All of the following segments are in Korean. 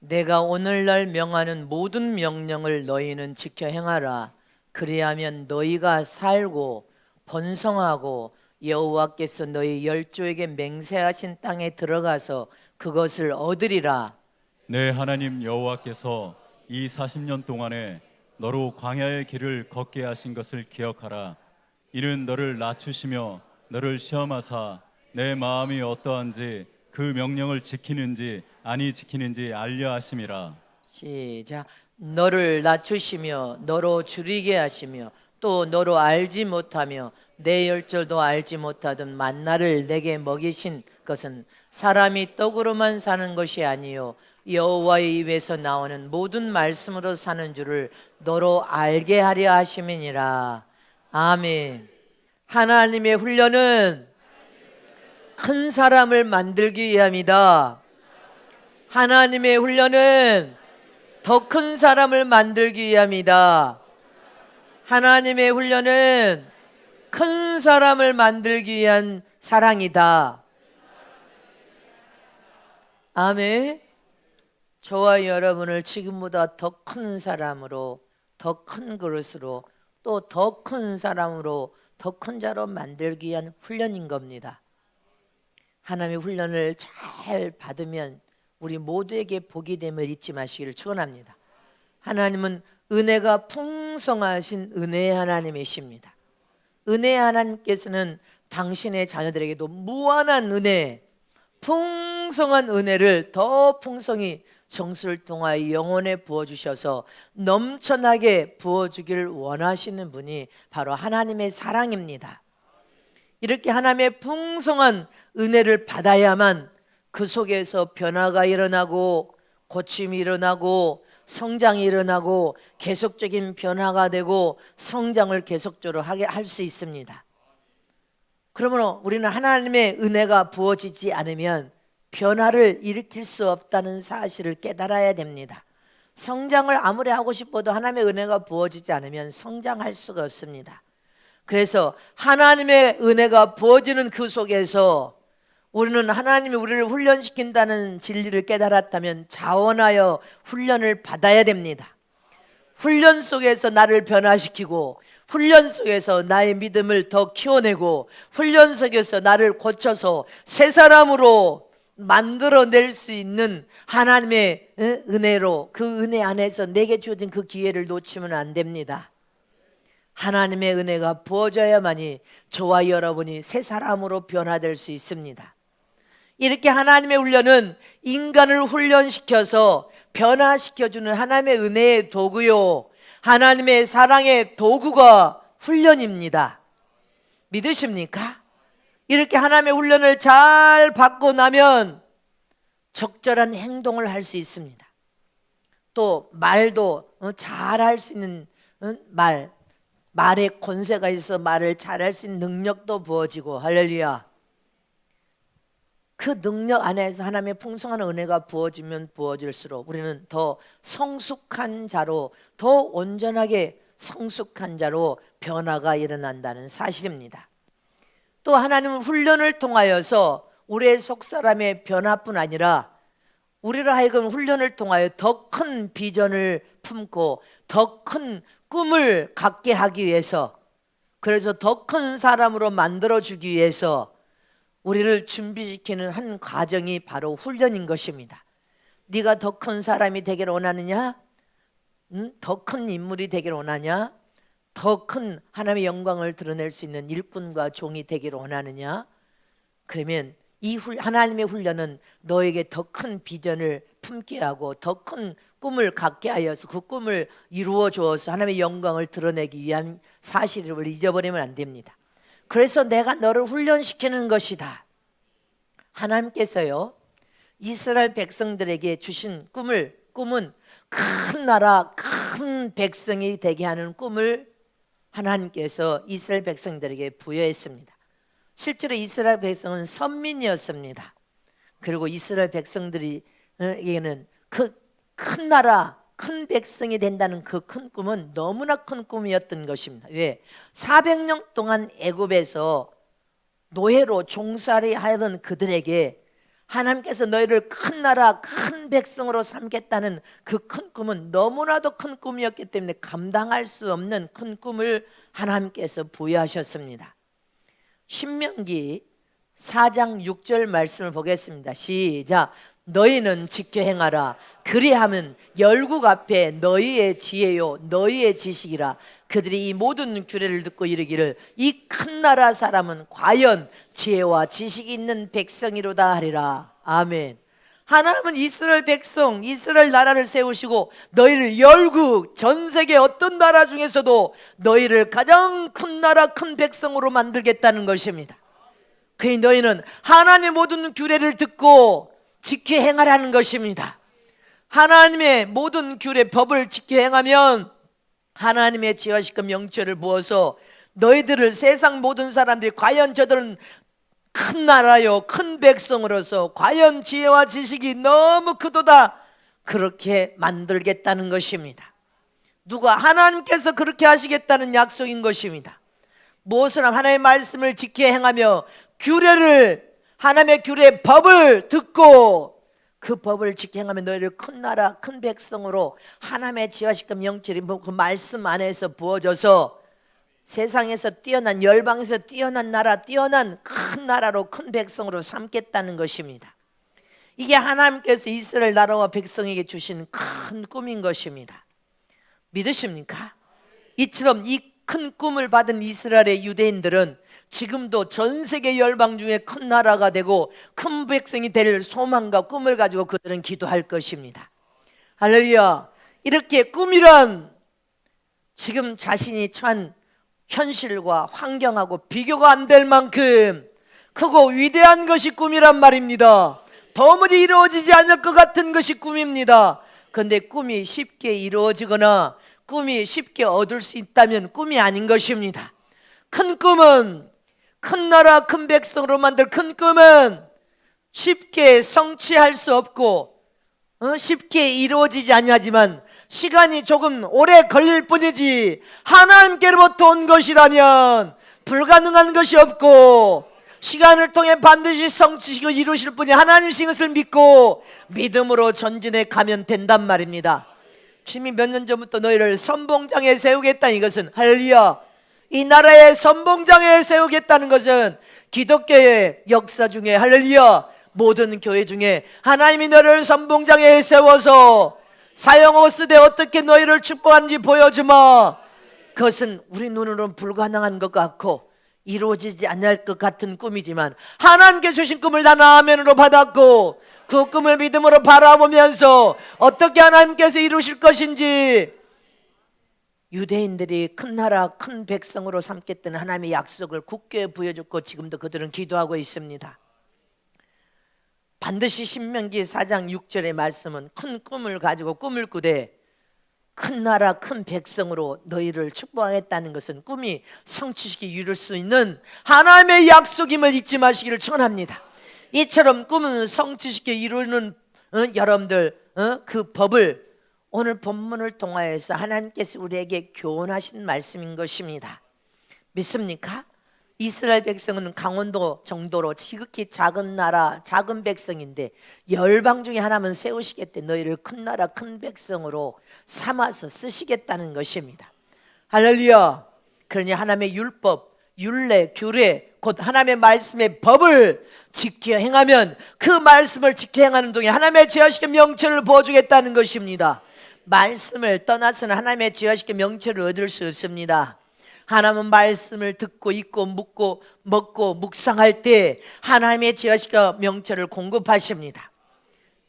내가 오늘날 명하는 모든 명령을 너희는 지켜 행하라. 그리하면 너희가 살고 번성하고 여호와께서 너희 열조에게 맹세하신 땅에 들어가서 그것을 얻으리라. 내 하나님 여호와께서 이 40년 동안에 너로 광야의 길을 걷게 하신 것을 기억하라. 이는 너를 낮추시며 너를 시험하사 내 마음이 어떠한지 그 명령을 지키는지 아니 지키는지 알려 하심이라. 시작. 너를 낮추시며 너로 줄이게 하시며 또 너로 알지 못하며 내 열절도 알지 못하던 만나를 내게 먹이신 것은 사람이 떡으로만 사는 것이 아니요 여호와의 입에서 나오는 모든 말씀으로 사는 줄을 너로 알게 하려 하심이니라. 아멘. 하나님의 훈련은 큰 사람을 만들기 위함이다. 하나님의 훈련은 더 큰 사람을 만들기 위함이다. 하나님의 훈련은 큰 사람을 만들기 위한 사랑이다. 아멘. 저와 여러분을 지금보다 더 큰 사람으로, 더 큰 그릇으로, 또 더 큰 사람으로, 더 큰 자로 만들기 위한 훈련인 겁니다. 하나님의 훈련을 잘 받으면 우리 모두에게 복이 됨을 잊지 마시기를 축원합니다. 하나님은 은혜가 풍성하신 은혜의 하나님이십니다. 은혜의 하나님께서는 당신의 자녀들에게도 무한한 은혜, 풍성한 은혜를 더 풍성히 정수를 통하여 영혼에 부어주셔서 넘쳐나게 부어주기를 원하시는 분이 바로 하나님의 사랑입니다. 이렇게 하나님의 풍성한 은혜를 받아야만 그 속에서 변화가 일어나고 고침이 일어나고 성장이 일어나고 계속적인 변화가 되고 성장을 계속적으로 하게 할 수 있습니다. 그러므로 우리는 하나님의 은혜가 부어지지 않으면 변화를 일으킬 수 없다는 사실을 깨달아야 됩니다. 성장을 아무리 하고 싶어도 하나님의 은혜가 부어지지 않으면 성장할 수가 없습니다. 그래서 하나님의 은혜가 부어지는 그 속에서 우리는 하나님이 우리를 훈련시킨다는 진리를 깨달았다면 자원하여 훈련을 받아야 됩니다. 훈련 속에서 나를 변화시키고 훈련 속에서 나의 믿음을 더 키워내고 훈련 속에서 나를 고쳐서 새 사람으로 만들어낼 수 있는 하나님의 은혜로 그 은혜 안에서 내게 주어진 그 기회를 놓치면 안 됩니다. 하나님의 은혜가 부어져야만이 저와 여러분이 새 사람으로 변화될 수 있습니다. 이렇게 하나님의 훈련은 인간을 훈련시켜서 변화시켜주는 하나님의 은혜의 도구요, 하나님의 사랑의 도구가 훈련입니다. 믿으십니까? 이렇게 하나님의 훈련을 잘 받고 나면 적절한 행동을 할 수 있습니다. 또 말도 잘 할 수 있는 말에 권세가 있어 말을 잘할 수 있는 능력도 부어지고, 할렐루야. 그 능력 안에서 하나님의 풍성한 은혜가 부어지면 부어질수록 우리는 더 성숙한 자로, 더 온전하게 성숙한 자로 변화가 일어난다는 사실입니다. 또 하나님은 훈련을 통하여서 우리의 속사람의 변화뿐 아니라 우리로 하여금 훈련을 통하여 더 큰 비전을 품고 더 큰 꿈을 갖게 하기 위해서, 그래서 더 큰 사람으로 만들어주기 위해서 우리를 준비시키는 한 과정이 바로 훈련인 것입니다. 네가 더 큰 사람이 되기를 원하느냐? 더 큰 인물이 되기를 원하냐? 더 큰 하나님의 영광을 드러낼 수 있는 일꾼과 종이 되기를 원하느냐? 그러면 이 하나님의 훈련은 너에게 더 큰 비전을 품게 하고 더 큰 꿈을 갖게 하여서 그 꿈을 이루어 주어서 하나님의 영광을 드러내기 위한 사실을 잊어버리면 안 됩니다. 그래서 내가 너를 훈련시키는 것이다. 하나님께서요, 이스라엘 백성들에게 주신 꿈은 큰 나라, 큰 백성이 되게 하는 꿈을 하나님께서 이스라엘 백성들에게 부여했습니다. 실제로 이스라엘 백성은 선민이었습니다. 그리고 이스라엘 백성들에게는 그 큰 나라, 큰 백성이 된다는 그 큰 꿈은 너무나 큰 꿈이었던 것입니다. 왜? 400년 동안 애굽에서 노예로 종살이 하던 그들에게 하나님께서 너희를 큰 나라 큰 백성으로 삼겠다는 그 큰 꿈은 너무나도 큰 꿈이었기 때문에 감당할 수 없는 큰 꿈을 하나님께서 부여하셨습니다. 신명기 4장 6절 말씀을 보겠습니다. 시작. 너희는 지켜 행하라. 그리하면 열국 앞에 너희의 지혜요 너희의 지식이라. 그들이 이 모든 규례를 듣고 이르기를 이 큰 나라 사람은 과연 지혜와 지식이 있는 백성이로다 하리라. 아멘. 하나님은 이스라엘 백성, 이스라엘 나라를 세우시고 너희를 열국, 전 세계 어떤 나라 중에서도 너희를 가장 큰 나라, 큰 백성으로 만들겠다는 것입니다. 그러니 너희는 하나님의 모든 규례를 듣고 지켜 행하라는 것입니다. 하나님의 모든 규례, 법을 지켜 행하면 하나님의 지혜와 명철을 부어서 너희들을 세상 모든 사람들이 과연 저들은 큰 나라요 큰 백성으로서 과연 지혜와 지식이 너무 크도다 그렇게 만들겠다는 것입니다. 누가? 하나님께서 그렇게 하시겠다는 약속인 것입니다. 무엇을 하나님의 말씀을 지켜 행하며 규례를 하나님의 규례 법을 듣고 그 법을 지켜 행하며 너희를 큰 나라 큰 백성으로 하나님의 지혜와 영철이 그 말씀 안에서 부어져서 세상에서 뛰어난 열방에서 뛰어난 나라 뛰어난 큰 나라로 큰 백성으로 삼겠다는 것입니다. 이게 하나님께서 이스라엘 나라와 백성에게 주신 큰 꿈인 것입니다. 믿으십니까? 이처럼 이 큰 꿈을 받은 이스라엘의 유대인들은 지금도 전 세계 열방 중에 큰 나라가 되고 큰 백성이 될 소망과 꿈을 가지고 그들은 기도할 것입니다. 할렐루야. 이렇게 꿈이란 지금 자신이 처한 현실과 환경하고 비교가 안 될 만큼 크고 위대한 것이 꿈이란 말입니다. 도무지 이루어지지 않을 것 같은 것이 꿈입니다. 그런데 꿈이 쉽게 이루어지거나 꿈이 쉽게 얻을 수 있다면 꿈이 아닌 것입니다. 큰 꿈은 큰 나라 큰 백성으로 만들 큰 꿈은 쉽게 성취할 수 없고 쉽게 이루어지지 아니하지만 시간이 조금 오래 걸릴 뿐이지 하나님께로부터 온 것이라면 불가능한 것이 없고 시간을 통해 반드시 성취시키고 이루실 분이 하나님이신 것을 믿고 믿음으로 전진해 가면 된단 말입니다. 주님이 몇 년 전부터 너희를 선봉장에 세우겠다는 이것은 할렐루야, 이 나라의 선봉장에 세우겠다는 것은 기독교의 역사 중에 할렐루야 모든 교회 중에 하나님이 너희를 선봉장에 세워서 사용하고 쓰되 어떻게 너희를 축복하는지 보여주마. 그것은 우리 눈으로는 불가능한 것 같고 이루어지지 않을 것 같은 꿈이지만 하나님께 주신 꿈을 다 아멘으로 받았고 그 꿈을 믿음으로 바라보면서 어떻게 하나님께서 이루실 것인지 유대인들이 큰 나라 큰 백성으로 삼겠다는 하나님의 약속을 굳게 부여줬고 지금도 그들은 기도하고 있습니다. 반드시 신명기 4장 6절의 말씀은 큰 꿈을 가지고 꿈을 꾸되 큰 나라 큰 백성으로 너희를 축복하겠다는 것은 꿈이 성취시키 이룰 수 있는 하나님의 약속임을 잊지 마시기를 청합니다. 이처럼 꿈은 성취시키 이루는 여러분들 그 법을 오늘 본문을 통하여서 하나님께서 우리에게 교훈하신 말씀인 것입니다. 믿습니까? 이스라엘 백성은 강원도 정도로 지극히 작은 나라 작은 백성인데 열방 중에 하나만 세우시겠대 너희를 큰 나라 큰 백성으로 삼아서 쓰시겠다는 것입니다. 할렐루야. 그러니 하나님의 율법 율례 규례 곧 하나님의 말씀의 법을 지켜 행하면 그 말씀을 지켜 행하는 동안 하나님의 지혜하시게 명철을 부어주겠다는 것입니다. 말씀을 떠나서는 하나님의 지혜하시게 명철을 얻을 수 없습니다. 하나님은 말씀을 듣고 읽고 묻고 먹고 묵상할 때 하나님의 지혜와 명철을 공급하십니다.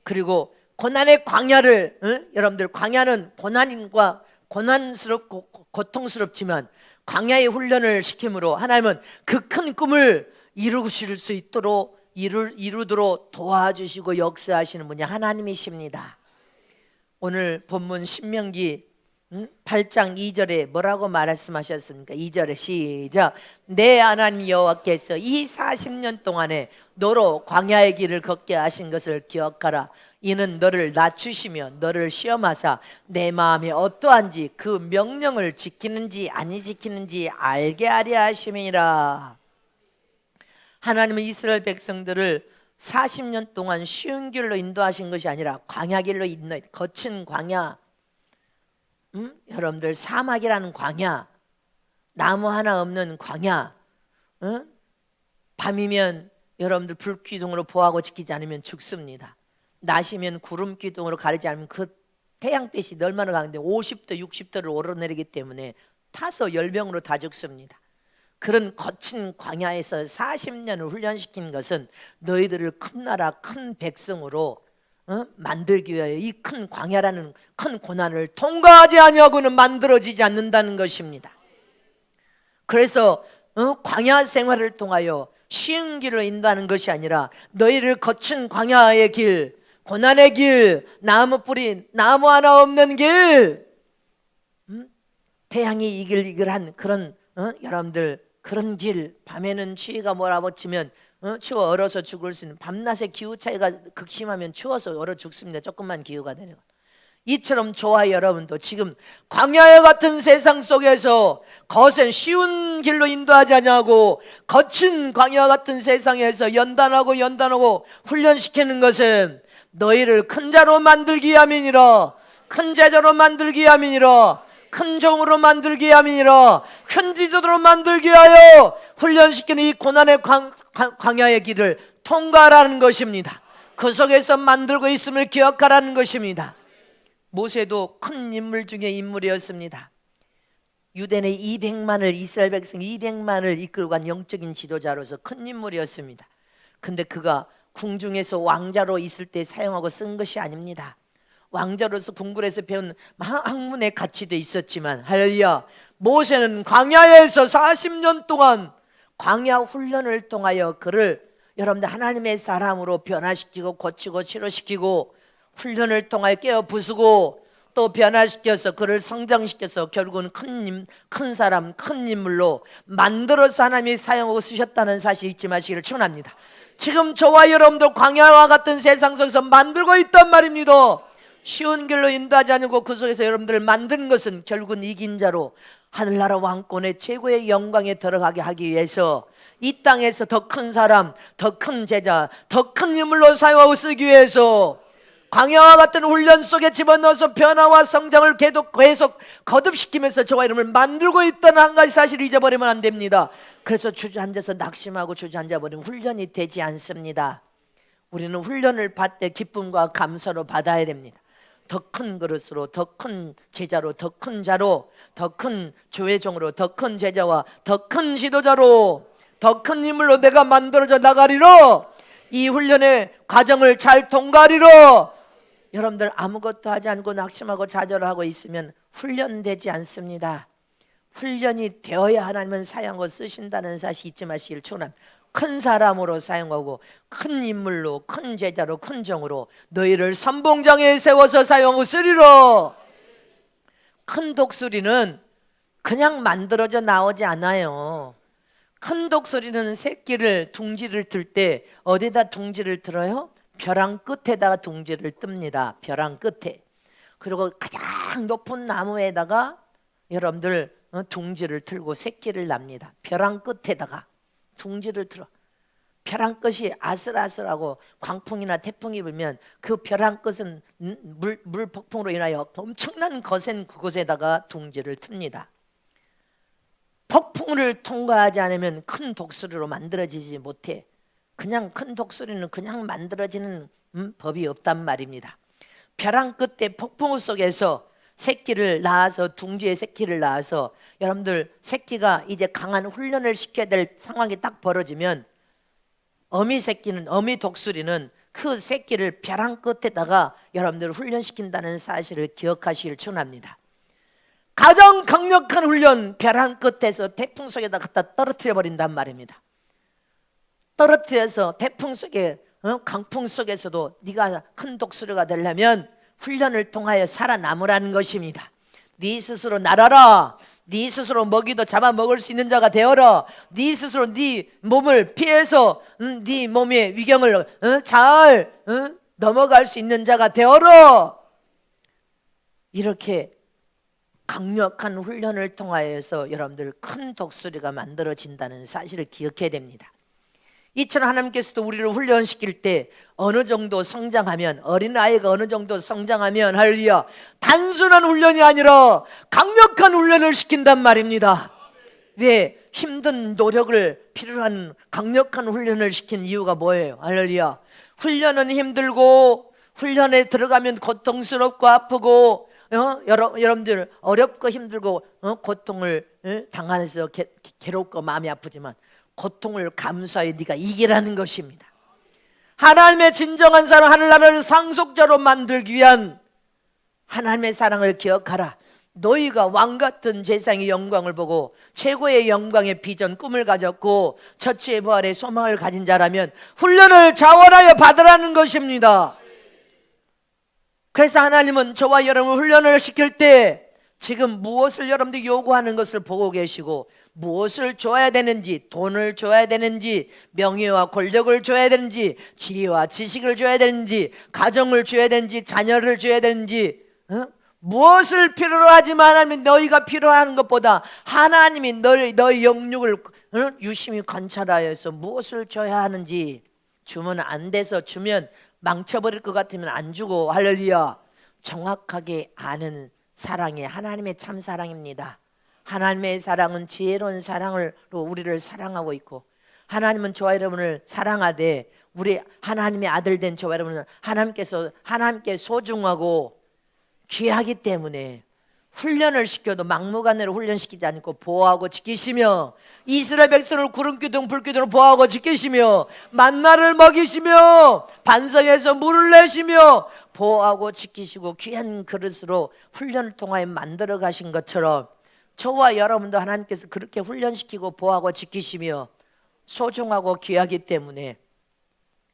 그리고 고난의 광야를 여러분들 광야는 고난과 고난스럽고 고통스럽지만 광야의 훈련을 시킴으로 하나님은 그 큰 꿈을 이루실 수 있도록 이루도록 도와주시고 역사하시는 분이 하나님이십니다. 오늘 본문 신명기 8장 2절에 뭐라고 말씀하셨습니까? 2절에 시작. 내 하나님 여호와께서 이 40년 동안에 너로 광야의 길을 걷게 하신 것을 기억하라. 이는 너를 낮추시며 너를 시험하사 내 마음이 어떠한지 그 명령을 지키는지 아니 지키는지 알게 하려 하심이라. 하나님은 이스라엘 백성들을 40년 동안 쉬운 길로 인도하신 것이 아니라 광야 길로 거친 광야, 여러분들 사막이라는 광야, 나무 하나 없는 광야, 밤이면 여러분들 불기둥으로 보호하고 지키지 않으면 죽습니다. 낮이면 구름 기둥으로 가리지 않으면 그 태양빛이 얼마나 강한데 50도 60도를 오르내리기 때문에 타서 열병으로 다 죽습니다. 그런 거친 광야에서 40년을 훈련시킨 것은 너희들을 큰 나라 큰 백성으로 만들기 위하여 이 큰 광야라는 큰 고난을 통과하지 아니하고는 만들어지지 않는다는 것입니다. 그래서 광야 생활을 통하여 쉬운 길로 인도하는 것이 아니라 너희를 거친 광야의 길, 고난의 길, 나무 뿌리, 나무 하나 없는 길, 태양이 이글이글한 그런 여러분들 그런 길, 밤에는 추위가 몰아붙이면 추워 얼어서 죽을 수 있는, 밤낮의 기후 차이가 극심하면 추워서 얼어 죽습니다. 조금만 기후가 되면. 이처럼 저와 여러분도 지금 광야와 같은 세상 속에서 거센 쉬운 길로 인도하지 않냐고 거친 광야 같은 세상에서 연단하고 훈련시키는 것은 너희를 큰 자로 만들기 위함이니라. 큰 제자로 만들기 위함이니라. 큰 종으로 만들기 위함이니라. 큰 지도로 만들기 위하여 훈련시키는 이 고난의 광야의 길을 통과하라는 것입니다. 그 속에서 만들고 있음을 기억하라는 것입니다. 모세도 큰 인물 중에 인물이었습니다. 유대인의 200만을 이스라엘 백성 200만을 이끌고 간 영적인 지도자로서 큰 인물이었습니다. 근데 그가 궁중에서 왕자로 있을 때 사용하고 쓴 것이 아닙니다. 왕자로서 궁궐에서 배운 학문의 가치도 있었지만 할렐루야, 모세는 광야에서 40년 동안 광야 훈련을 통하여 그를 여러분들 하나님의 사람으로 변화시키고 고치고 치료시키고 훈련을 통하여 깨어 부수고 또 변화시켜서 그를 성장시켜서 결국은 큰 사람, 큰 인물로 만들어서 하나님이 사용하고 쓰셨다는 사실 잊지 마시기를 축원합니다. 지금 저와 여러분들 광야와 같은 세상 속에서 만들고 있단 말입니다. 쉬운 길로 인도하지 않고 그 속에서 여러분들을 만든 것은 결국은 이긴 자로 하늘나라 왕권의 최고의 영광에 들어가게 하기 위해서 이 땅에서 더 큰 사람, 더 큰 제자, 더 큰 인물로 사용하고 쓰기 위해서 광야와 같은 훈련 속에 집어넣어서 변화와 성장을 계속 거듭시키면서 저와 이름을 만들고 있다는 한 가지 사실을 잊어버리면 안 됩니다. 그래서 주저앉아서 낙심하고 주저앉아버리면 훈련이 되지 않습니다. 우리는 훈련을 받을 때 기쁨과 감사로 받아야 됩니다. 더 큰 그릇으로, 더 큰 제자로, 더 큰 자로, 더 큰 조회종으로, 더 큰 제자와 더 큰 지도자로, 더 큰 인물로 내가 만들어져 나가리로, 이 훈련의 과정을 잘 통과하리로. 여러분들 아무것도 하지 않고 낙심하고 좌절하고 있으면 훈련되지 않습니다. 훈련이 되어야 하나님은 사용하고 쓰신다는 사실 잊지 마시길 축원합니다. 큰 사람으로 사용하고 큰 인물로, 큰 제자로, 큰 종으로 너희를 선봉장에 세워서 사용하고 쓰리로. 큰 독수리는 그냥 만들어져 나오지 않아요. 큰 독수리는 새끼를 둥지를 들 때 어디다 둥지를 들어요? 벼랑 끝에다가 둥지를 뜹니다. 벼랑 끝에. 그리고 가장 높은 나무에다가 여러분들 둥지를 틀고 새끼를 납니다. 벼랑 끝에다가 둥지를 틀어. 벼랑 끝이 아슬아슬하고 광풍이나 태풍이 불면 그 벼랑 끝은 물 폭풍으로 인하여 엄청난 거센 그곳에다가 둥지를 틉니다. 폭풍을 통과하지 않으면 큰 독수리로 만들어지지 못해. 그냥 큰 독수리는 그냥 만들어지는 법이 없단 말입니다. 벼랑 끝에 폭풍 속에서 새끼를 낳아서 둥지에 새끼를 낳아서 여러분들 새끼가 이제 강한 훈련을 시켜야 될 상황이 딱 벌어지면 어미 독수리는 그 새끼를 벼랑 끝에다가 여러분들 훈련시킨다는 사실을 기억하시길 축원합니다. 가장 강력한 훈련, 벼랑 끝에서 태풍 속에다 갖다 떨어뜨려 버린단 말입니다. 떨어뜨려서 태풍 속에 강풍 속에서도 네가 큰 독수리가 되려면 훈련을 통하여 살아남으라는 것입니다. 네 스스로 날아라. 네 스스로 먹이도 잡아먹을 수 있는 자가 되어라. 네 스스로 네 몸을 피해서 네 몸의 위경을 잘 넘어갈 수 있는 자가 되어라. 이렇게 강력한 훈련을 통하여서 여러분들 큰 독수리가 만들어진다는 사실을 기억해야 됩니다. 이처럼 하나님께서도 우리를 훈련시킬 때 어느 정도 성장하면, 어린아이가 어느 정도 성장하면, 할렐루야, 단순한 훈련이 아니라 강력한 훈련을 시킨단 말입니다. 왜? 힘든 노력을 필요로 하는 강력한 훈련을 시킨 이유가 뭐예요? 할렐루야. 훈련은 힘들고, 훈련에 들어가면 고통스럽고 아프고, 여러분들 어렵고 힘들고 고통을 당해서 괴롭고 마음이 아프지만 고통을 감수하여 네가 이기라는 것입니다. 하나님의 진정한 사랑, 하늘나라를 상속자로 만들기 위한 하나님의 사랑을 기억하라. 너희가 왕같은 제사장의 영광을 보고 최고의 영광의 비전, 꿈을 가졌고 처치의 부활의 소망을 가진 자라면 훈련을 자원하여 받으라는 것입니다. 그래서 하나님은 저와 여러분을 훈련을 시킬 때 지금 무엇을 여러분들이 요구하는 것을 보고 계시고, 무엇을 줘야 되는지, 돈을 줘야 되는지, 명예와 권력을 줘야 되는지, 지혜와 지식을 줘야 되는지, 가정을 줘야 되는지, 자녀를 줘야 되는지, 무엇을 필요로 하지만 하나님, 너희가 필요한 것보다 하나님이 너희 영육을 유심히 관찰하여서 무엇을 줘야 하는지, 주면 안 돼서, 주면 망쳐버릴 것 같으면 안 주고, 할렐루야, 정확하게 아는 사랑이 하나님의 참 사랑입니다. 하나님의 사랑은 지혜로운 사랑으로 우리를 사랑하고 있고, 하나님은 저와 여러분을 사랑하되 우리 하나님의 아들 된 저와 여러분은 하나님께 소중하고 귀하기 때문에 훈련을 시켜도 막무가내로 훈련시키지 않고 보호하고 지키시며, 이스라엘 백성을 구름기둥 불기둥으로 보호하고 지키시며, 만나를 먹이시며, 반석에서 물을 내시며 보호하고 지키시고 귀한 그릇으로 훈련을 통하여 만들어 가신 것처럼 저와 여러분도 하나님께서 그렇게 훈련시키고 보호하고 지키시며 소중하고 귀하기 때문에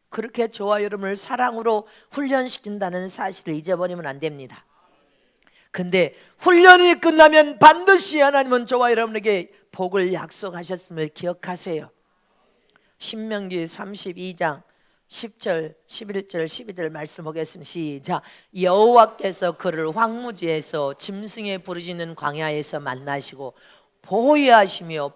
그렇게 저와 여러분을 사랑으로 훈련시킨다는 사실을 잊어버리면 안 됩니다. 근데 훈련이 끝나면 반드시 하나님은 저와 여러분에게 복을 약속하셨음을 기억하세요. 신명기 32장 10절, 11절, 12절 말씀 보겠습니다. 시작. 여호와께서 그를 황무지에서 짐승의 부르짖는 광야에서 만나시고 보호하시며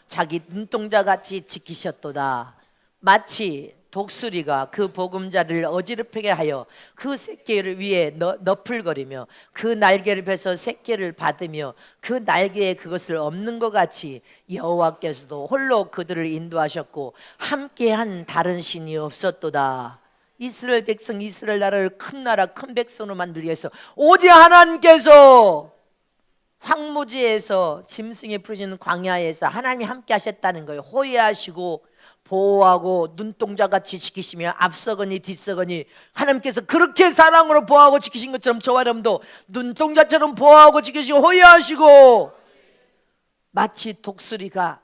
자기 눈동자같이 지키셨도다. 마치 독수리가 그 보금자를 어지럽히게 하여 그 새끼를 위에 너풀거리며 그 날개를 펴서 새끼를 받으며 그 날개에 그것을 엎는 것 같이 여호와께서도 홀로 그들을 인도하셨고 함께한 다른 신이 없었도다. 이스라엘 백성, 이스라엘 나라를 큰 나라, 큰 백성으로 만들기 위해서 오직 하나님께서 황무지에서 짐승이 부르짖는 광야에서 하나님이 함께 하셨다는 거예요. 호위하시고 보호하고 눈동자같이 지키시며 앞서거니 뒤서거니 하나님께서 그렇게 사랑으로 보호하고 지키신 것처럼 저와 여러분도 눈동자처럼 보호하고 지키시고 호위하시고, 마치 독수리가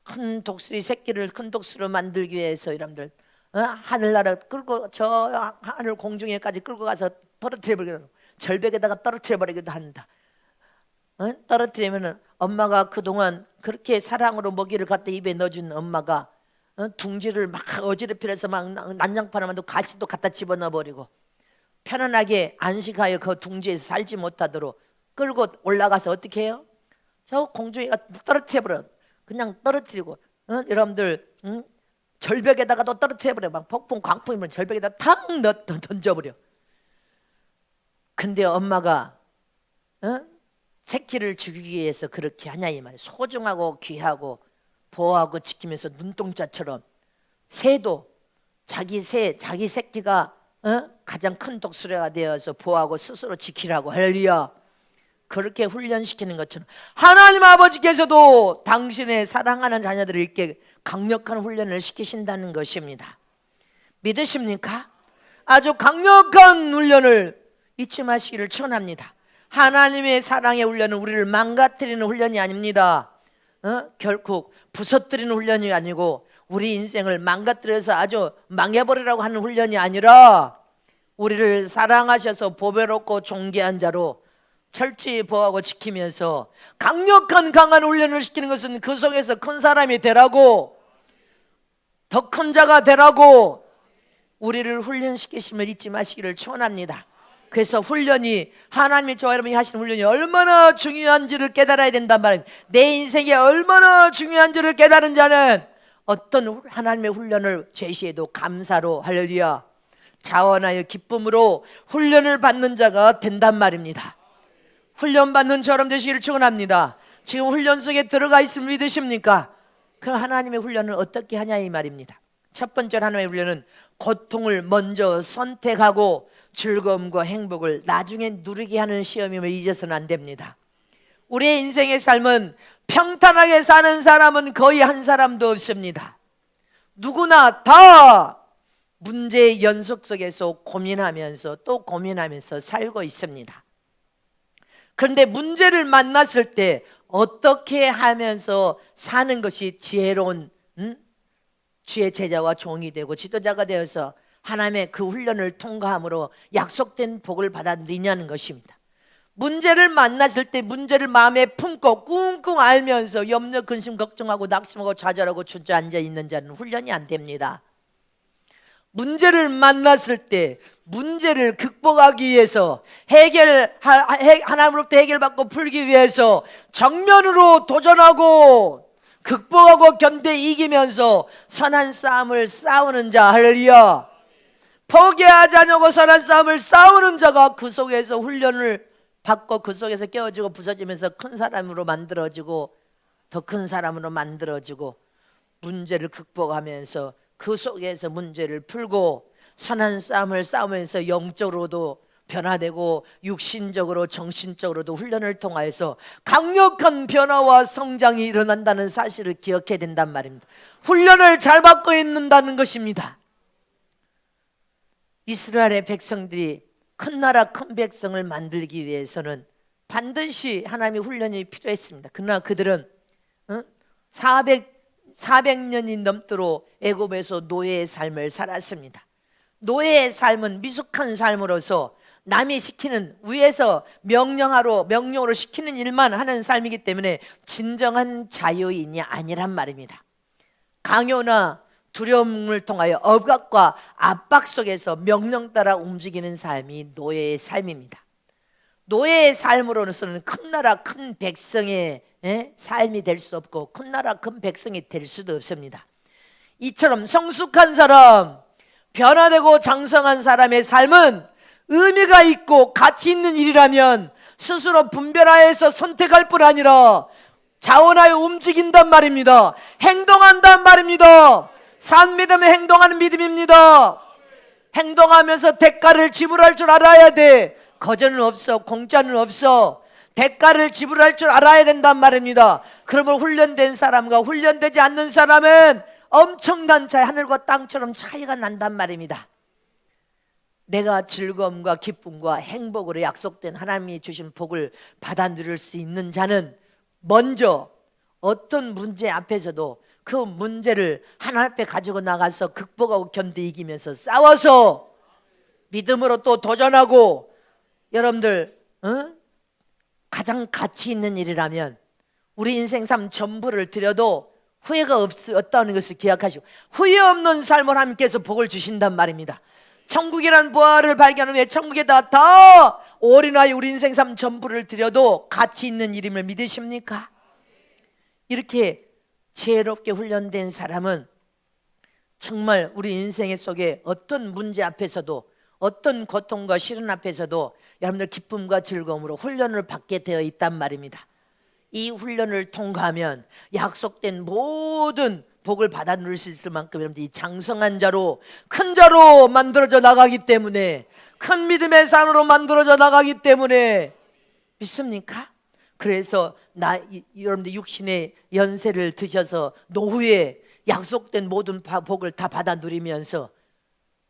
큰 독수리 새끼를 큰 독수리로 만들기 위해서 여러분들 하늘나라 끌고 저 하늘 공중에까지 끌고 가서 떨어뜨려버리기도, 절벽에다가 떨어뜨려버리기도 한다. 떨어뜨리면 엄마가 그동안 그렇게 사랑으로 먹이를 갖다 입에 넣어준 엄마가 둥지를 막 어지럽히면서 막 난장판을 만들고 가시도 갖다 집어넣어버리고 편안하게 안식하여 그 둥지에서 살지 못하도록 끌고 올라가서 어떻게 해요? 저 공중에 떨어뜨려버려. 그냥 떨어뜨리고 여러분들 절벽에다가도 떨어뜨려버려. 막 폭풍 광풍이면 절벽에다 탁 던져버려. 근데 엄마가 새끼를 죽이기 위해서 그렇게 하냐 이 말이에요. 소중하고 귀하고 보호하고 지키면서 눈동자처럼 새도 자기 새끼가 가장 큰 독수리가 되어서 보호하고 스스로 지키라고, 할렐루야, 그렇게 훈련시키는 것처럼 하나님 아버지께서도 당신의 사랑하는 자녀들을 이렇게 강력한 훈련을 시키신다는 것입니다. 믿으십니까? 아주 강력한 훈련을 잊지 마시기를 축원합니다. 하나님의 사랑의 훈련은 우리를 망가뜨리는 훈련이 아닙니다. 결국 부서뜨리는 훈련이 아니고 우리 인생을 망가뜨려서 아주 망해버리라고 하는 훈련이 아니라 우리를 사랑하셔서 보배롭고 존귀한 자로 철저히 보호하고 지키면서 강력한 강한 훈련을 시키는 것은 그 속에서 큰 사람이 되라고, 더 큰 자가 되라고 우리를 훈련시키심을 잊지 마시기를 축원합니다. 그래서 훈련이, 하나님이 저와 여러분이 하시는 훈련이 얼마나 중요한지를 깨달아야 된단 말입니다. 내 인생에 얼마나 중요한지를 깨달은 자는 어떤 하나님의 훈련을 제시해도 감사로, 할렐루야, 자원하여 기쁨으로 훈련을 받는 자가 된단 말입니다. 훈련 받는 저럼 되시기를 축원합니다. 지금 훈련 속에 들어가 있음을 믿으십니까? 그 하나님의 훈련을 어떻게 하냐 이 말입니다. 첫 번째 하나님의 훈련은 고통을 먼저 선택하고 즐거움과 행복을 나중에 누리게 하는 시험임을 잊어서는 안 됩니다. 우리의 인생의 삶은 평탄하게 사는 사람은 거의 한 사람도 없습니다. 누구나 다 문제의 연속 속에서 고민하면서 또 고민하면서 살고 있습니다. 그런데 문제를 만났을 때 어떻게 하면서 사는 것이 지혜로운 주의 제자와 종이 되고 지도자가 되어서 하나님의 그 훈련을 통과함으로 약속된 복을 받아 누리냐는 것입니다. 문제를 만났을 때 문제를 마음에 품고 꿍꿍 앓면서 염려, 근심, 걱정하고 낙심하고 좌절하고 주저앉아 있는 자는 훈련이 안 됩니다. 문제를 만났을 때 문제를 극복하기 위해서 하나님으로부터 해결받고 풀기 위해서 정면으로 도전하고 극복하고 견뎌 이기면서 선한 싸움을 싸우는 자, 할렐루야, 포기하지 않고 선한 싸움을 싸우는 자가 그 속에서 훈련을 받고 그 속에서 깨어지고 부서지면서 큰 사람으로 만들어지고 더 큰 사람으로 만들어지고 문제를 극복하면서 그 속에서 문제를 풀고 선한 싸움을 싸우면서 영적으로도 변화되고 육신적으로 정신적으로도 훈련을 통하여서 강력한 변화와 성장이 일어난다는 사실을 기억해야 된단 말입니다. 훈련을 잘 받고 있는다는 것입니다. 이스라엘의 백성들이 큰 나라 큰 백성을 만들기 위해서는 반드시 하나님의 훈련이 필요했습니다. 그러나 그들은 400년이 넘도록 애굽에서 노예의 삶을 살았습니다. 노예의 삶은 미숙한 삶으로서 남이 시키는, 위에서 명령으로 시키는 일만 하는 삶이기 때문에 진정한 자유인이 아니란 말입니다. 강요나 두려움을 통하여 억압과 압박 속에서 명령 따라 움직이는 삶이 노예의 삶입니다. 노예의 삶으로서는 큰 나라 큰 백성의 삶이 될 수 없고 큰 나라 큰 백성이 될 수도 없습니다. 이처럼 성숙한 사람, 변화되고 장성한 사람의 삶은 의미가 있고 가치 있는 일이라면 스스로 분별하여서 선택할 뿐 아니라 자원하여 움직인단 말입니다. 행동한단 말입니다. 산 믿음에 행동하는 믿음입니다. 행동하면서 대가를 지불할 줄 알아야 돼. 거저는 없어, 공짜는 없어. 대가를 지불할 줄 알아야 된단 말입니다. 그러면 훈련된 사람과 훈련되지 않는 사람은 엄청난 차이, 하늘과 땅처럼 차이가 난단 말입니다. 내가 즐거움과 기쁨과 행복으로 약속된 하나님이 주신 복을 받아 누릴 수 있는 자는 먼저 어떤 문제 앞에서도 그 문제를 하나님 앞에 가지고 나가서 극복하고 견디 이기면서 싸워서 믿음으로 또 도전하고, 여러분들 가장 가치 있는 일이라면 우리 인생 삶 전부를 드려도 후회가 없다는 것을 기억하시고 후회 없는 삶을 하나님께서 복을 주신단 말입니다. 천국이란 보화를 발견한 후에 천국에다 다 올인하여 우리 인생 삶 전부를 드려도 가치 있는 일임을 믿으십니까? 이렇게 지혜롭게 훈련된 사람은 정말 우리 인생 속에 어떤 문제 앞에서도 어떤 고통과 시련 앞에서도 여러분들 기쁨과 즐거움으로 훈련을 받게 되어 있단 말입니다. 이 훈련을 통과하면 약속된 모든 복을 받아 누릴 수 있을 만큼 여러분들이 장성한 자로, 큰 자로 만들어져 나가기 때문에, 큰 믿음의 산으로 만들어져 나가기 때문에, 믿습니까? 그래서 여러분들 육신의 연세를 드셔서 노후에 약속된 모든 복을 다 받아 누리면서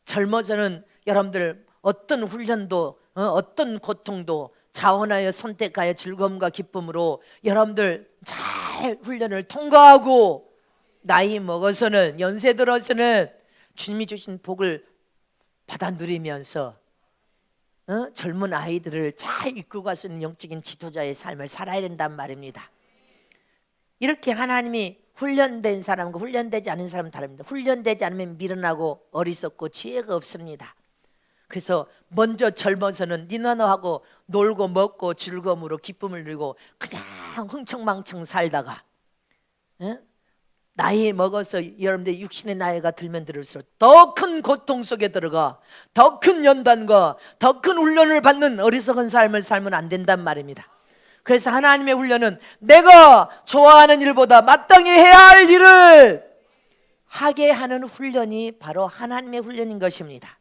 젊어서는 여러분들 어떤 훈련도 어떤 고통도 자원하여 선택하여 즐거움과 기쁨으로 여러분들 잘 훈련을 통과하고, 나이 먹어서는, 연세 들어서는 주님이 주신 복을 받아 누리면서 젊은 아이들을 잘 이끌고 갈 수 있는 영적인 지도자의 삶을 살아야 된단 말입니다. 이렇게 하나님이 훈련된 사람과 훈련되지 않은 사람은 다릅니다. 훈련되지 않으면 미련하고 어리석고 지혜가 없습니다. 그래서 먼저 젊어서는 니나노하고 놀고 먹고 즐거움으로 기쁨을 누리고 그냥 흥청망청 살다가 나이 먹어서 여러분들 육신의 나이가 들면 들을수록 더 큰 고통 속에 들어가 더 큰 연단과 더 큰 훈련을 받는 어리석은 삶을 살면 안 된단 말입니다. 그래서 하나님의 훈련은 내가 좋아하는 일보다 마땅히 해야 할 일을 하게 하는 훈련이 바로 하나님의 훈련인 것입니다.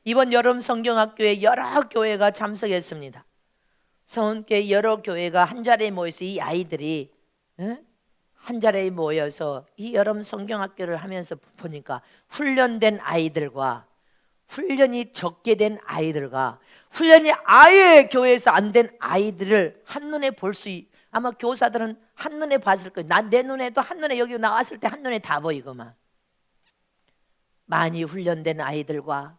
이번 여름 성경학교에 여러 교회가 참석했습니다. 성은교회 여러 교회가 한 자리에 모여서 이 아이들이 한 자리에 모여서 이 여름 성경학교를 하면서 보니까 훈련된 아이들과 훈련이 적게 된 아이들과 훈련이 아예 교회에서 안 된 아이들을 한눈에 볼 수 아마 교사들은 한눈에 봤을 거예요. 내 눈에도 한눈에 여기 나왔을 때 한눈에 다 보이고만. 많이 훈련된 아이들과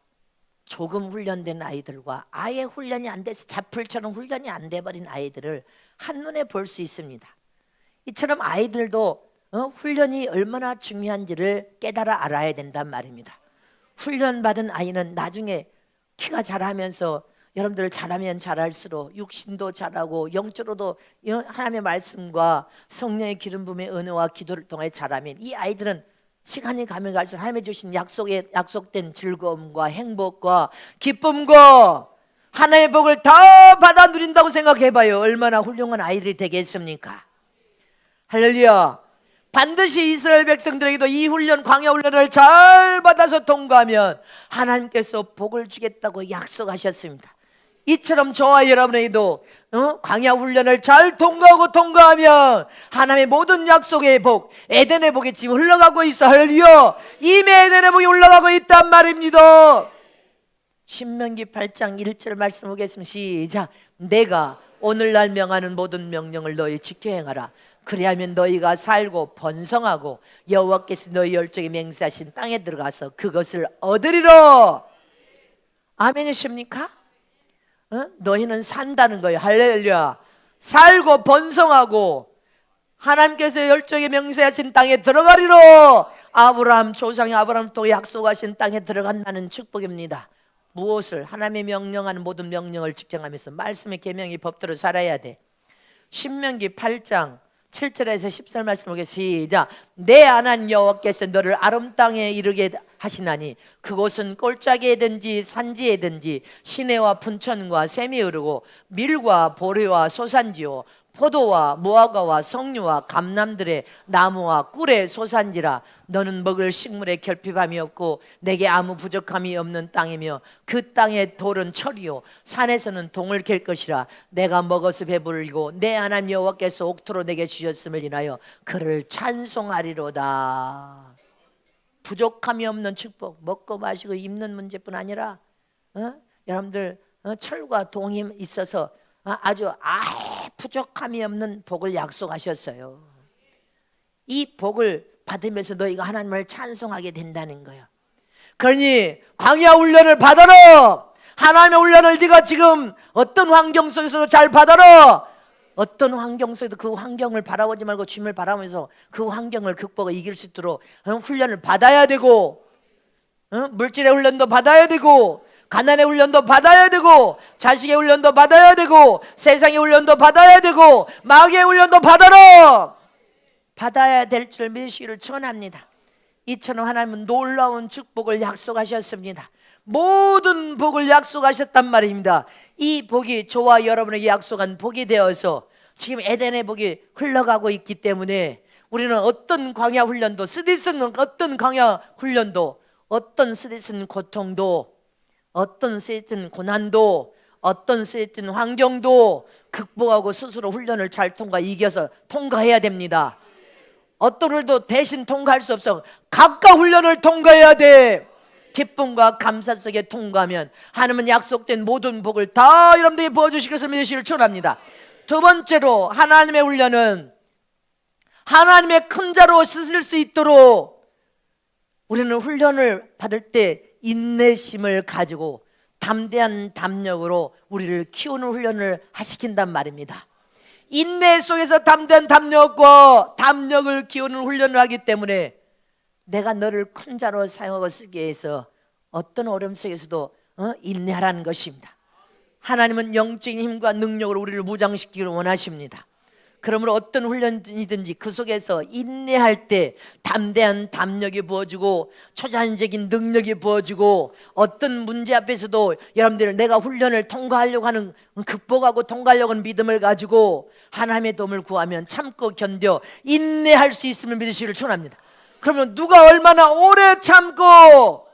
조금 훈련된 아이들과 아예 훈련이 안 돼서 자풀처럼 훈련이 안 돼버린 아이들을 한눈에 볼 수 있습니다. 이처럼 아이들도 훈련이 얼마나 중요한지를 깨달아 알아야 된단 말입니다. 훈련받은 아이는 나중에 키가 자라면서 여러분들 잘하면 잘할수록 육신도 잘하고 영적으로도 하나님의 말씀과 성령의 기름 부음의 은혜와 기도를 통해 자라면 이 아이들은 시간이 가면 갈수록 하나님이 주신 약속된 즐거움과 행복과 기쁨과 하나님의 복을 다 받아 누린다고 생각해봐요. 얼마나 훌륭한 아이들이 되겠습니까? 할렐루야. 반드시 이스라엘 백성들에게도 이 훈련, 광야 훈련을 잘 받아서 통과하면 하나님께서 복을 주겠다고 약속하셨습니다. 이처럼 저와 여러분에게도 광야 훈련을 잘 통과하면 하나님의 모든 약속의 복, 에덴의 복이 지금 흘러가고 있어. 할렐루야. 이미 에덴의 복이 올라가고 있단 말입니다. 신명기 8장 1절 말씀 보겠습니다. 시작. 내가 오늘날 명하는 모든 명령을 너희 지켜 행하라. 그리하면 너희가 살고 번성하고 여호와께서 너희 열정에 맹세하신 땅에 들어가서 그것을 얻으리라. 아멘이십니까? 너희는 산다는 거예요. 할렐루야. 살고 번성하고 하나님께서 열정에 명세하신 땅에 들어가리라. 아브라함 조상이 아브라함 또 약속하신 땅에 들어간다는 축복입니다. 무엇을? 하나님의 명령하는 모든 명령을 직정하면서 말씀의 계명이 법대로 살아야 돼. 신명기 8장 7절에서 10절 말씀 보겠습니다. 시작. 내 하나님 여호와께서 너를 아름 땅에 이르게 하시나니 그곳은 골짜기에든지 산지에든지 시내와 분천과 샘이 흐르고 밀과 보리와 소산지요 포도와 무화과와 석류와 감람들의 나무와 꿀의 소산지라. 너는 먹을 식물에 결핍함이 없고 내게 아무 부족함이 없는 땅이며 그 땅의 돌은 철이요 산에서는 동을 갤 것이라. 내가 먹어서 배부르고 내 하나님 여호와께서 옥토로 내게 주셨음을 인하여 그를 찬송하리로다. 부족함이 없는 축복, 먹고 마시고 입는 문제뿐 아니라 여러분들 철과 동이 있어서 아주 부족함이 없는 복을 약속하셨어요. 이 복을 받으면서 너희가 하나님을 찬송하게 된다는 거예요. 그러니 광야 훈련을 받아라. 하나님의 훈련을 네가 지금 어떤 환경 속에서도 잘 받아라. 어떤 환경 속에도 그 환경을 바라보지 말고 주님을 바라보면서 그 환경을 극복하고 이길 수 있도록 훈련을 받아야 되고 물질의 훈련도 받아야 되고 가난의 훈련도 받아야 되고 자식의 훈련도 받아야 되고 세상의 훈련도 받아야 되고 마귀의 훈련도 받아야 될 줄 믿으시기를 축원합니다. 이처럼 하나님은 놀라운 축복을 약속하셨습니다. 모든 복을 약속하셨단 말입니다. 이 복이 저와 여러분에게 약속한 복이 되어서 지금 에덴의 복이 흘러가고 있기 때문에 우리는 어떤 광야 훈련도 스디슨 어떤 광야 훈련도 어떤 스디슨 고통도 어떤 스디슨 고난도 어떤 스디슨 환경도 극복하고 스스로 훈련을 잘 이겨서 통과해야 됩니다. 어떤 일도 대신 통과할 수 없어. 각각 훈련을 통과해야 돼. 기쁨과 감사 속에 통과하면 하나님은 약속된 모든 복을 다 여러분들에게 부어주시겠음을 믿으시기를 축원합니다. 두 번째로 하나님의 훈련은 하나님의 큰 자로 쓰실 수 있도록 우리는 훈련을 받을 때 인내심을 가지고 담대한 담력으로 우리를 키우는 훈련을 하시킨단 말입니다. 인내 속에서 담대한 담력과 담력을 키우는 훈련을 하기 때문에 내가 너를 큰 자로 사용하고 쓰기 위해서 어떤 어려움 속에서도 인내하라는 것입니다. 하나님은 영적인 힘과 능력으로 우리를 무장시키기를 원하십니다. 그러므로 어떤 훈련이든지 그 속에서 인내할 때 담대한 담력이 부어지고 초자연적인 능력이 부어지고 어떤 문제 앞에서도 여러분들 내가 훈련을 통과하려고 하는 극복하고 통과하려고 하는 믿음을 가지고 하나님의 도움을 구하면 참고 견뎌 인내할 수 있음을 믿으시기를 축원합니다. 그러면 누가 얼마나 오래 참고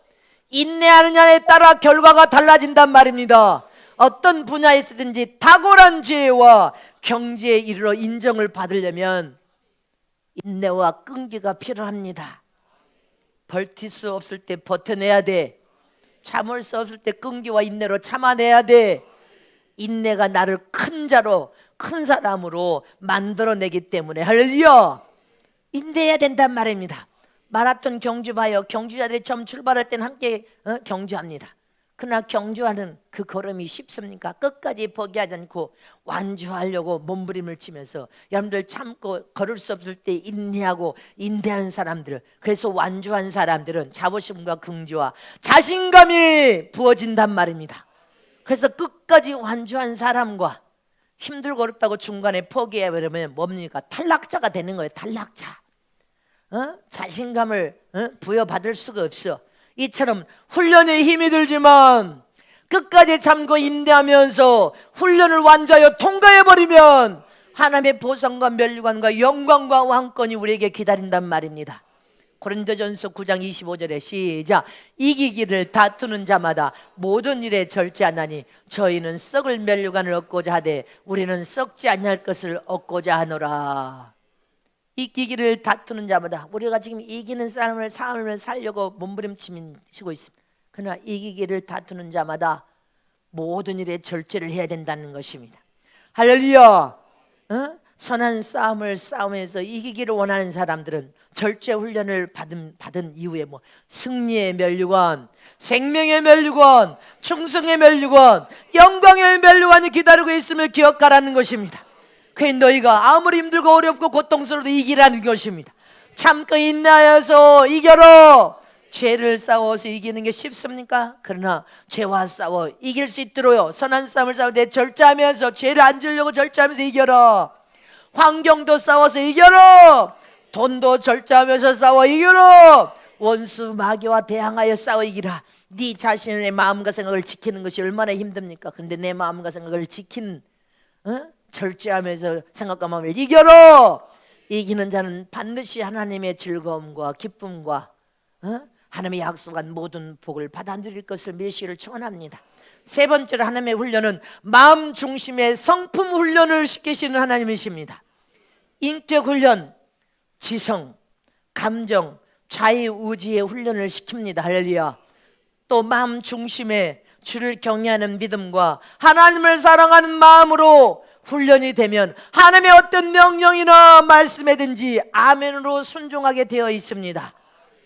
인내하느냐에 따라 결과가 달라진단 말입니다. 어떤 분야에 있든지 탁월한 지혜와 경지에 이르러 인정을 받으려면 인내와 끈기가 필요합니다. 버틸 수 없을 때 버텨내야 돼. 참을 수 없을 때 끈기와 인내로 참아내야 돼. 인내가 나를 큰 자로 큰 사람으로 만들어내기 때문에 할렐루야 인내해야 된단 말입니다. 마라톤 경주 봐요. 경주자들이 처음 출발할 때는 함께 경주합니다. 그러나 경주하는 그 걸음이 쉽습니까? 끝까지 포기하지 않고 완주하려고 몸부림을 치면서 여러분들 참고 걸을 수 없을 때 인내하고 인내하는 사람들, 그래서 완주한 사람들은 자부심과 긍지와 자신감이 부어진단 말입니다. 그래서 끝까지 완주한 사람과 힘들고 어렵다고 중간에 포기해버리면 뭡니까? 탈락자가 되는 거예요. 탈락자. 자신감을 부여받을 수가 없어. 이처럼 훈련에 힘이 들지만 끝까지 참고 인내하면서 훈련을 완주하여 통과해버리면 하나님의 보상과 면류관과 영광과 왕권이 우리에게 기다린단 말입니다. 고린도전서 9장 25절에 시작. 이기기를 다투는 자마다 모든 일에 절제하나니 저희는 썩을 면류관을 얻고자 하되 우리는 썩지 아니할 것을 얻고자 하노라. 이기기를 다투는 자마다, 우리가 지금 이기는 삶을 살려고 몸부림치고 있습니다. 그러나 이기기를 다투는 자마다 모든 일에 절제를 해야 된다는 것입니다. 할렐루야. 선한 싸움을 싸우면서 이기기를 원하는 사람들은 절제 훈련을 받은 이후에 승리의 면류관, 생명의 면류관, 충성의 면류관, 영광의 면류관이 기다리고 있음을 기억하라는 것입니다. 그래 너희가 아무리 힘들고 어렵고 고통스러워도 이기라는 것입니다. 참고 인내하여서 이겨라. 죄를 싸워서 이기는 게 쉽습니까? 그러나 죄와 싸워 이길 수 있도록 선한 싸움을 싸우되 절제하면서 죄를 안 지으려고 절제하면서 이겨라. 환경도 싸워서 이겨라. 돈도 절제하면서 싸워 이겨라. 원수 마귀와 대항하여 싸워 이기라. 네 자신의 마음과 생각을 지키는 것이 얼마나 힘듭니까? 그런데 내 마음과 생각을 지키는 절제하면서 생각과 마음을 이겨라. 이기는 자는 반드시 하나님의 즐거움과 기쁨과 하나님의 약속한 모든 복을 받아 누릴 것을 믿으시기를 축원합니다. 세 번째로 하나님의 훈련은 마음 중심의 성품 훈련을 시키시는 하나님이십니다. 인격 훈련, 지성, 감정, 자유의지의 훈련을 시킵니다. 할렐루야. 또 마음 중심의 주를 경외하는 믿음과 하나님을 사랑하는 마음으로 훈련이 되면 하나님의 어떤 명령이나 말씀이든지 아멘으로 순종하게 되어 있습니다.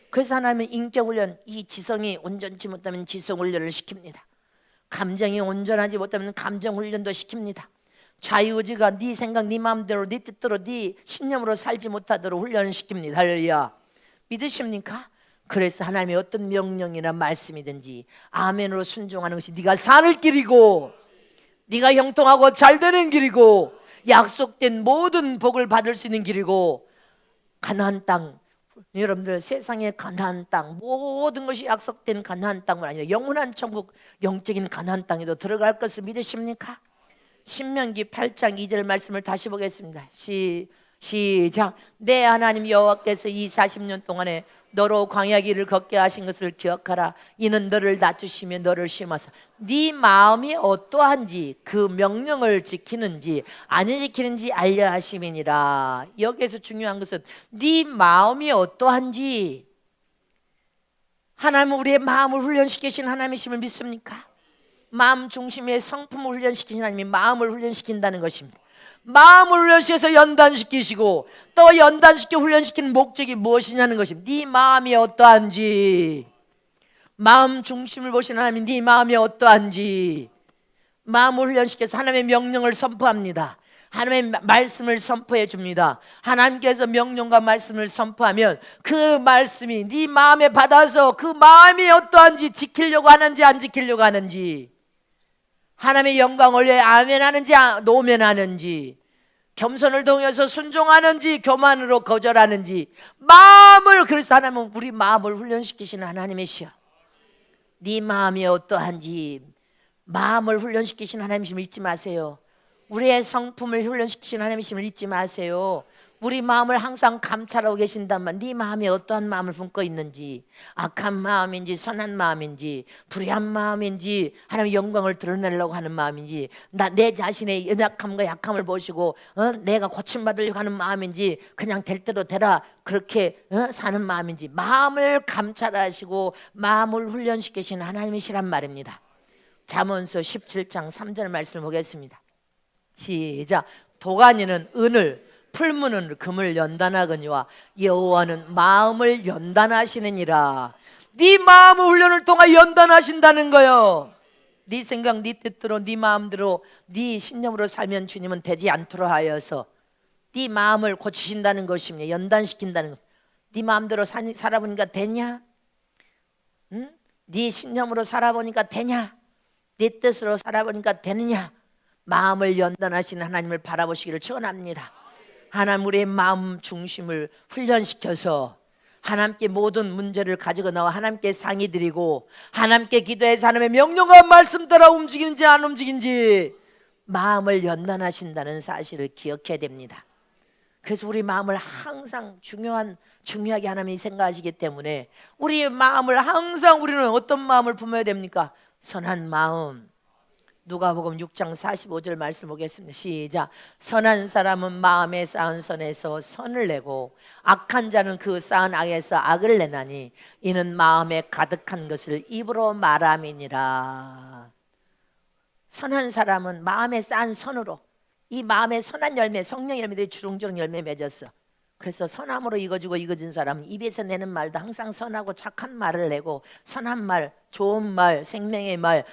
그래서 하나님은 인격 훈련, 이 지성이 온전치 못하면 지성 훈련을 시킵니다. 감정이 온전하지 못하면 감정 훈련도 시킵니다. 자유의지가 네 생각, 네 마음대로, 네 뜻대로, 네 신념으로 살지 못하도록 훈련을 시킵니다. 할렐루야. 믿으십니까? 그래서 하나님의 어떤 명령이나 말씀이든지 아멘으로 순종하는 것이 네가 사는 길이고 네가 형통하고 잘 되는 길이고 약속된 모든 복을 받을 수 있는 길이고, 가나안 땅, 여러분들 세상의 가나안 땅, 모든 것이 약속된 가나안 땅은 아니라 영원한 천국, 영적인 가나안 땅에도 들어갈 것을 믿으십니까? 신명기 8장 2절 말씀을 다시 보겠습니다. 시작. 내 하나님 여호와께서 이 40년 동안에 너로 광야 길을 걷게 하신 것을 기억하라. 이는 너를 낮추시며 너를 심어서 네 마음이 어떠한지 그 명령을 지키는지 안 지키는지 알려 하심이니라. 여기에서 중요한 것은 네 마음이 어떠한지. 하나님은 우리의 마음을 훈련시키신 하나님이심을 믿습니까? 마음 중심의 성품을 훈련시키신 하나님이 마음을 훈련시킨다는 것입니다. 마음을 훈련시켜서 연단시키시고 또 연단시켜 훈련시키는 목적이 무엇이냐는 것입니다. 네 마음이 어떠한지, 마음 중심을 보시는 하나님, 네 마음이 어떠한지. 마음을 훈련시켜서 하나님의 명령을 선포합니다. 하나님의 말씀을 선포해 줍니다. 하나님께서 명령과 말씀을 선포하면 그 말씀이 네 마음에 받아서 그 마음이 어떠한지, 지키려고 하는지 안 지키려고 하는지, 하나님의 영광을 위해 아멘 하는지 노멘 하는지, 겸손을 통해서 순종하는지 교만으로 거절하는지 마음을, 그래서 하나님은 우리 마음을 훈련시키시는 하나님이시여. 네 마음이 어떠한지 마음을 훈련시키시는 하나님이심을 잊지 마세요. 우리의 성품을 훈련시키시는 하나님이심을 잊지 마세요. 우리 마음을 항상 감찰하고 계신단 네 마음이 어떠한 마음을 품고 있는지, 악한 마음인지 선한 마음인지 불의한 마음인지 하나님의 영광을 드러내려고 하는 마음인지, 내 자신의 연약함과 약함을 보시고 내가 고침받으려고 하는 마음인지 그냥 될 대로 되라 그렇게 사는 마음인지 마음을 감찰하시고 마음을 훈련시키시는 하나님이시란 말입니다. 잠언서 17장 3절 말씀을 보겠습니다. 시작. 도가니는 은을, 풀무는 금을 연단하거니와 여호와는 마음을 연단하시느니라. 네 마음의 훈련을 통하여 연단하신다는 거요. 네 생각, 네 뜻대로, 네 마음대로, 네 신념으로 살면 주님은 되지 않도록 하여서 네 마음을 고치신다는 것입니다. 연단시킨다는 것. 네 마음대로 살아보니까 되냐? 응? 네 신념으로 살아보니까 되냐? 네 뜻으로 살아보니까 되느냐? 마음을 연단하시는 하나님을 바라보시기를 축원합니다. 하나님, 우리의 마음 중심을 훈련시켜서 하나님께 모든 문제를 가지고 나와 하나님께 상의 드리고 하나님께 기도해서 하나님의 명령과 말씀 따라 움직이는지 안 움직이는지 마음을 연단하신다는 사실을 기억해야 됩니다. 그래서 우리 마음을 항상 중요하게 하나님이 생각하시기 때문에 우리의 마음을 항상 우리는 어떤 마음을 품어야 됩니까? 선한 마음. 누가복음 6장 45절 말씀 보겠습니다. 시작. 선한 사람은 마음에 쌓은 선에서 선을 내고 악한 자는 그 쌓은 악에서 악을 내나니 이는 마음에 가득한 것을 입으로 말함이니라. 선한 사람은 마음에 쌓은 선으로, 이 마음에 선한 열매, 성령 열매들이 주렁주렁 열매 맺었어. 그래서 선함으로 익어진 사람은 입에서 내는 말도 항상 선하고 착한 말을 내고 선한 말, 좋은 말, 생명의 말,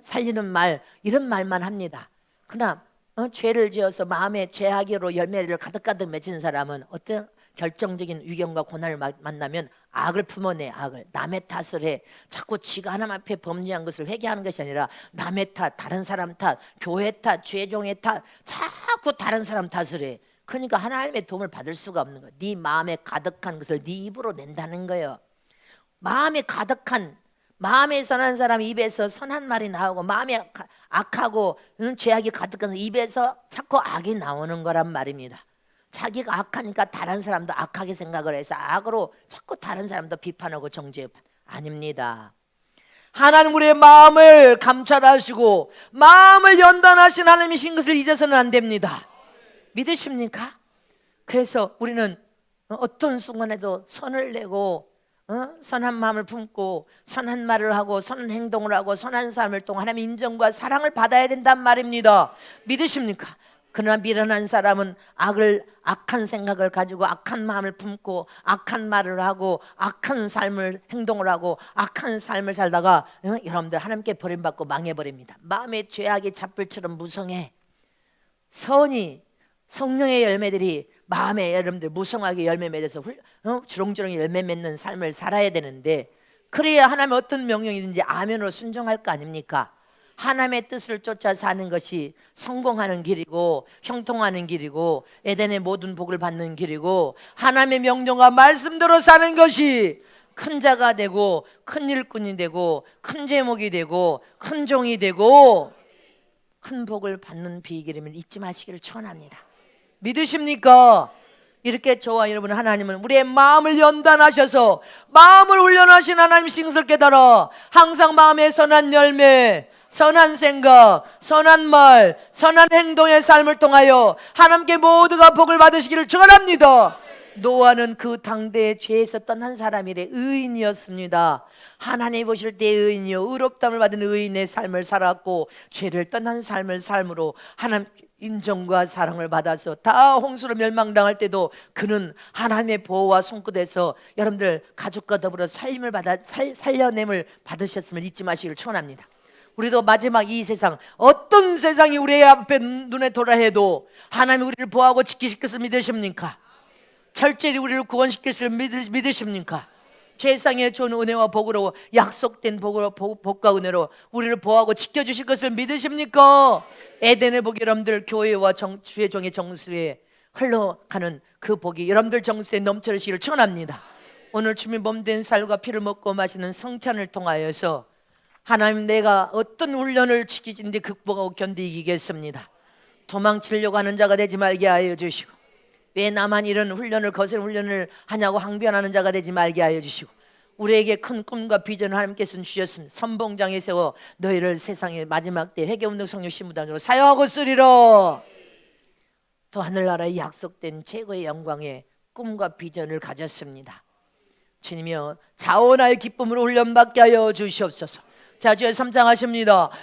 살리는 말, 이런 말만 합니다. 그러나 죄를 지어서 마음에 죄악으로 열매를 가득가득 맺은 사람은 어떤 결정적인 위경과 고난을 만나면 악을 품어내. 악을, 남의 탓을 해. 자꾸 지가 하나님 앞에 범죄한 것을 회개하는 것이 아니라 남의 탓, 다른 사람 탓, 교회 탓, 죄종의 탓, 자꾸 다른 사람 탓을 해. 그러니까 하나님의 도움을 받을 수가 없는 거예요. 네 마음에 가득한 것을 네 입으로 낸다는 거예요. 마음에 가득한, 마음에 선한 사람 입에서 선한 말이 나오고 마음에 악하고 죄악이 가득한 입에서 자꾸 악이 나오는 거란 말입니다. 자기가 악하니까 다른 사람도 악하게 생각을 해서 악으로 자꾸 다른 사람도 비판하고 정죄하고. 아닙니다. 하나님, 우리의 마음을 감찰하시고 마음을 연단하신 하나님이신 것을 잊어서는 안 됩니다. 믿으십니까? 그래서 우리는 어떤 순간에도 선을 내고 선한 마음을 품고 선한 말을 하고 선한 행동을 하고 선한 삶을 통해 하나님의 인정과 사랑을 받아야 된단 말입니다. 믿으십니까? 그러나 미련한 사람은 악한 생각을 가지고 악한 마음을 품고 악한 말을 하고 악한 삶을 행동을 하고 악한 삶을 살다가 여러분들 하나님께 버림받고 망해버립니다. 마음의 죄악이 잡불처럼 무성해. 선이, 성령의 열매들이 마음에 여러분들 무성하게 열매 맺어서 주렁주렁 열매 맺는 삶을 살아야 되는데, 그래야 하나님 어떤 명령이든지 아멘으로 순종할 거 아닙니까? 하나님의 뜻을 쫓아 사는 것이 성공하는 길이고 형통하는 길이고 에덴의 모든 복을 받는 길이고 하나님의 명령과 말씀대로 사는 것이 큰 자가 되고 큰 일꾼이 되고 큰 제목이 되고 큰 종이 되고 큰 복을 받는 비결임을 잊지 마시기를 축원합니다. 믿으십니까? 이렇게 저와 여러분, 하나님은 우리의 마음을 연단하셔서 마음을 훈련하신 하나님이신 것을 깨달아 항상 마음에 선한 열매, 선한 생각, 선한 말, 선한 행동의 삶을 통하여 하나님께 모두가 복을 받으시기를 축원합니다. 노아는 그 당대의 죄에서 떠난 사람이래. 의인이었습니다. 하나님 보실 때 의인이요 의롭다함을 받은 의인의 삶을 살았고 죄를 떠난 삶을 삶으로 하나님 인정과 사랑을 받아서 다 홍수로 멸망당할 때도 그는 하나님의 보호와 손끝에서 여러분들 가족과 더불어 살림을 받아 살려냄을 받으셨음을 잊지 마시기를 축원합니다. 우리도 마지막 이 세상, 어떤 세상이 우리 앞에 눈에 돌아해도 하나님이 우리를 보호하고 지키실 것을 믿으십니까? 철저히 우리를 구원시킬 것을 믿으십니까? 세상의 좋은 은혜와 복으로 약속된 복과 은혜로 우리를 보호하고 지켜주실 것을 믿으십니까? 에덴의 복이 여러분들 교회와 주의 종의 정수에 흘러가는 그 복이 여러분들 정수에 넘쳐나시기를 축원합니다. 오늘 주님의 몸된 살과 피를 먹고 마시는 성찬을 통하여서 하나님, 내가 어떤 훈련을 지키는데 극복하고 견디겠습니다. 도망치려고 하는 자가 되지 말게 하여 주시고, 왜 나만 이런 훈련을 거센 훈련을 하냐고 항변하는 자가 되지 말게 하여 주시고, 우리에게 큰 꿈과 비전을 하나님께서 주셨습니다. 선봉장에 세워 너희를 세상의 마지막 때 회개운동 성령 신부단으로 사용하고 쓰리라. 또 하늘나라의 약속된 최고의 영광의 꿈과 비전을 가졌습니다. 주님이여, 자원하여 기쁨으로 훈련받게 하여 주시옵소서. 자, 주의 3장 하십니다.